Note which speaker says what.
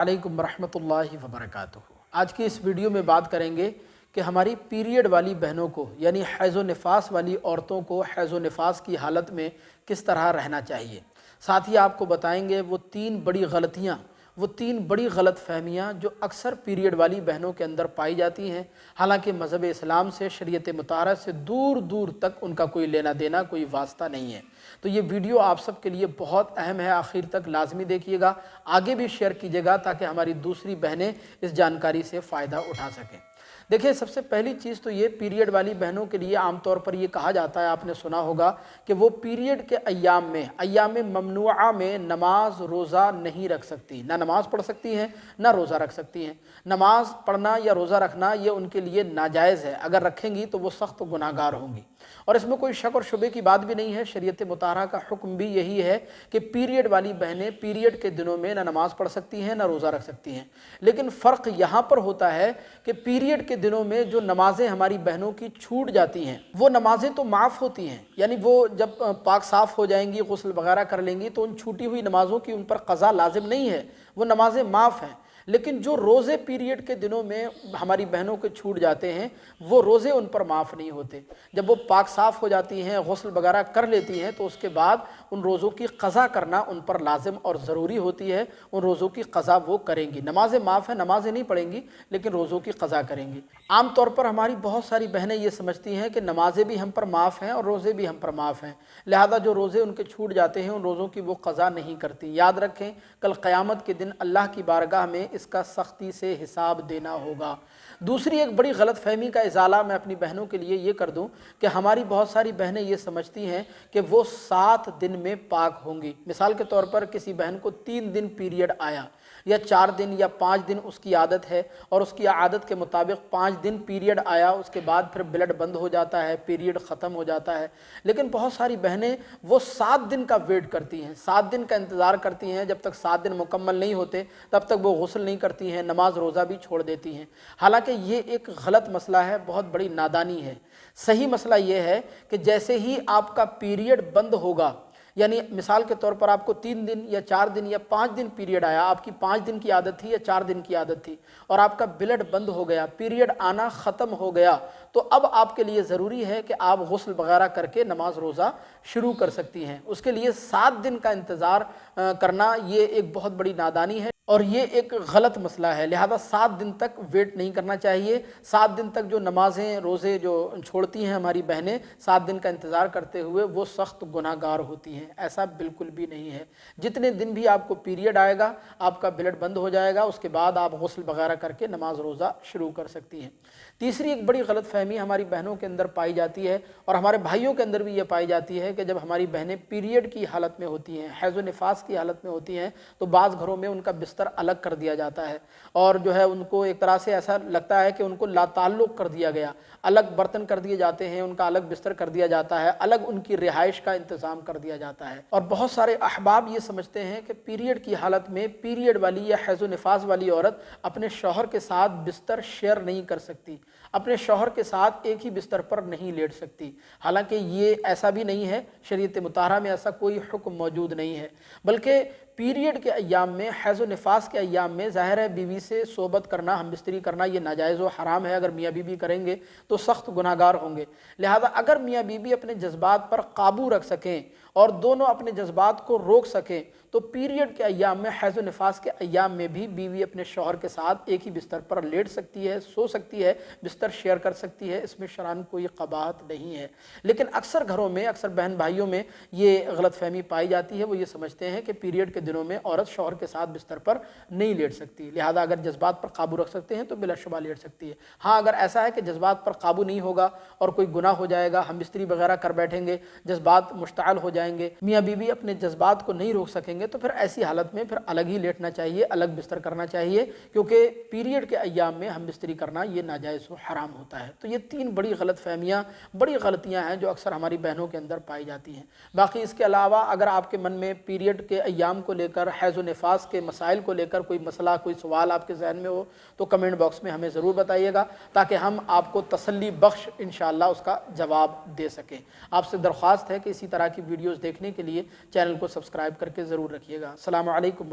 Speaker 1: अलैकुम वरहमतुल्लाहि वबरकातुहू। आज की इस वीडियो में बात करेंगे कि हमारी पीरियड वाली बहनों को यानी हैज़ व निफास वाली औरतों को हैज़ व निफास की हालत में किस तरह रहना चाहिए। साथ ही आपको बताएंगे वो तीन बड़ी गलत फहमियाँ जो अक्सर पीरियड वाली बहनों के अंदर पाई जाती हैं। हालांकि मज़हब इस्लाम से, शरीयत मुताहरा से दूर दूर तक उनका कोई लेना देना, कोई वास्ता नहीं है। तो ये वीडियो आप सब के लिए बहुत अहम है, आखिर तक लाजमी देखिएगा, आगे भी शेयर कीजिएगा ताकि हमारी दूसरी बहनें इस जानकारी से फ़ायदा उठा सकें। देखिए, सबसे पहली चीज़ तो ये, पीरियड वाली बहनों के लिए आम तौर पर ये कहा जाता है, आपने सुना होगा कि वो पीरियड के अय्याम ममनुआ में नमाज रोज़ा नहीं रख सकती, ना नमाज पढ़ सकती हैं ना रोज़ा रख सकती हैं। नमाज पढ़ना या रोज़ा रखना ये उनके लिए नाजायज़ है, अगर रखेंगी तो वो सख्त गुनाहगार होंगी। और इसमें कोई शक और शुबे की बात भी नहीं है। शरीयत मुताहरा का हुक्म भी यही है कि पीरियड वाली बहनें पीरियड के दिनों में ना नमाज पढ़ सकती हैं ना रोज़ा रख सकती हैं। लेकिन फ़र्क यहाँ पर होता है कि पीरियड के दिनों में जो नमाज़ें हमारी बहनों की छूट जाती हैं वो नमाज़ें तो माफ़ होती हैं, यानी वो जब पाक साफ़ हो जाएंगी, गुस्ल वगैरह कर लेंगी तो उन छूटी हुई नमाज़ों की उन पर क़ज़ा लाजिम नहीं है, वो नमाज़ें माफ़ हैं। लेकिन जो रोज़े पीरियड के दिनों में हमारी बहनों के छूट जाते हैं वो रोज़े उन पर माफ़ नहीं होते। जब वो पाक साफ़ हो जाती हैं, गुस्ल वगैरह कर लेती हैं, तो उसके बाद उन रोज़ों की क़ज़ा करना उन पर लाजिम और ज़रूरी होती है। उन रोज़ों की क़ज़ा वो करेंगी। नमाज़ें माफ़ हैं, नमाज़ें नहीं पढ़ेंगी लेकिन रोज़ों की क़ज़ा करेंगी। आम तौर पर हमारी बहुत सारी बहनें ये समझती हैं कि नमाज़ें भी हम पर माफ़ हैं और रोज़े भी हम पर माफ़ हैं, लिहाजा जो रोज़े उनके छूट जाते हैं उन रोज़ों की वो क़ज़ा नहीं करती। याद रखें, कल क़यामत के दिन अल्लाह की बारगाह में इसका सख्ती से हिसाब देना होगा। दूसरी एक बड़ी गलत फहमी का इजाला मैं अपनी बहनों के लिए ये कर दूं कि हमारी बहुत सारी बहनें ये समझती हैं कि वो 7 दिन में पाक होंगी। मिसाल के तौर पर किसी बहन को 3 दिन पीरियड आया या 4 दिन या 5 दिन उसकी आदत है और उसकी आदत के मुताबिक 5 दिन पीरियड आया, उसके बाद फिर ब्लड बंद हो जाता है, पीरियड ख़त्म हो जाता है। लेकिन बहुत सारी बहनें वो 7 दिन का वेट करती हैं, 7 दिन का इंतज़ार करती हैं। जब तक 7 दिन मुकम्मल नहीं होते तब तक वो गुस्ल नहीं करती हैं, नमाज रोज़ा भी छोड़ देती हैं। हालांकि ये एक गलत मसला है, बहुत बड़ी नादानी है। सही मसला ये है कि जैसे ही आपका पीरियड बंद होगा, यानी मिसाल के तौर पर आपको 3 दिन या 4 दिन या 5 दिन पीरियड आया, आपकी 5 दिन की आदत थी या 4 दिन की आदत थी और आपका ब्लड बंद हो गया, पीरियड आना ख़त्म हो गया, तो अब आपके लिए ज़रूरी है कि आप गुस्ल वगैरह करके नमाज रोज़ा शुरू कर सकती हैं। उसके लिए 7 दिन का इंतज़ार करना ये एक बहुत बड़ी नादानी है और ये एक गलत मसला है। लिहाजा 7 दिन तक वेट नहीं करना चाहिए। 7 दिन तक जो नमाज़ें रोज़े जो छोड़ती हैं हमारी बहनें, 7 दिन का इंतज़ार करते हुए वो सख्त गुनाहगार होती हैं। ऐसा बिल्कुल भी नहीं है। जितने दिन भी आपको पीरियड आएगा, आपका ब्लड बंद हो जाएगा, उसके बाद आप गुस्ल वगैरह करके नमाज रोज़ा शुरू कर सकती हैं। तीसरी एक बड़ी गलत फहमी हमारी बहनों के अंदर पाई जाती है और हमारे भाइयों के अंदर भी ये पाई जाती है कि जब हमारी बहनें पीरियड की हालत में होती हैं, हैज़ व निफास की हालत में होती हैं, तो बाज़ घरों में उनका बिस्तर अलग कर दिया जाता है और जो है उनको एक तरह से ऐसा लगता है कि उनको लाताल्लुक़ कर दिया गया, अलग बर्तन कर दिए जाते हैं, उनका अलग बिस्तर कर दिया जाता है, अलग उनकी रिहाइश का इंतज़ाम कर दिया जाता है। और बहुत सारे अहबाब ये समझते हैं कि पीरियड की हालत में पीरियड वाली या हैज़ व निफास वाली औरत अपने शौहर के साथ बिस्तर शेयर नहीं कर सकती, अपने शौहर के साथ एक ही बिस्तर पर नहीं लेट सकती। हालांकि ये ऐसा भी नहीं है, शरीयत मुताहरा में ऐसा कोई हुक्म मौजूद नहीं है, बल्कि पीरियड के अय्याम में, हैज़ व निफास के अय्याम में ज़ाहिर है बीवी से सोबत करना, हम बिस्तरी करना ये नाजायज़ व हराम है। अगर मियाँ बीवी करेंगे तो सख्त गुनाहगार होंगे। लिहाजा अगर मियाँ बीवी अपने जज्बात पर काबू रख सकें और दोनों अपने जज्बात को रोक सकें तो पीरियड के अय्याम में, हैज़ व निफास के अय्याम में भी बीवी अपने शौहर के साथ एक ही बिस्तर पर लेट सकती है, सो सकती है, बिस्तर शेयर कर सकती है। इसमें शरअन कोई क़बाहत नहीं है। लेकिन अक्सर घरों में, अक्सर बहन भाइयों में ये गलत फहमी पाई जाती है। वो ये समझते हैं कि पीरियड के दिनों में औरत शौहर के साथ बिस्तर पर नहीं लेट सकती, लिहाजा अगर जज्बात पर काबू रख सकते हैं तो बिलाशुबा लेट सकती है। हाँ, अगर ऐसा है कि जज्बात पर काबू नहीं होगा और कोई गुनाह हो जाएगा, हम बिस्तरी वगैरह कर बैठेंगे, जज्बात मुश्ताल हो जाएंगे, मियाँ बीवी अपने जज्बात को नहीं रोक सकेंगे, तो फिर ऐसी हालत में फिर अलग ही लेटना चाहिए, अलग बिस्तर करना चाहिए, क्योंकि पीरियड के अय्याम में हम बिस्तरी करना ये नाजायज़ व हराम होता है। तो ये 3 बड़ी गलत फहमियाँ, बड़ी गलतियाँ हैं जो अक्सर हमारी बहनों के अंदर पाई जाती हैं। बाकी इसके अलावा अगर आपके मन में पीरियड के अय्याम को लेकर, हैज़ व निफास के मसाइल को लेकर कोई मसला, कोई सवाल आपके जहन में हो तो कमेंट बॉक्स में हमें ज़रूर बताइएगा ताकि हम आपको तसल्ली बख्श इंशाअल्लाह उसका जवाब दे सकें। आपसे दरख्वास्त है कि इसी तरह की वीडियोज़ देखने के लिए चैनल को सब्सक्राइब करके ज़रूर रखिएगा। अस्सलामु अलैकुम।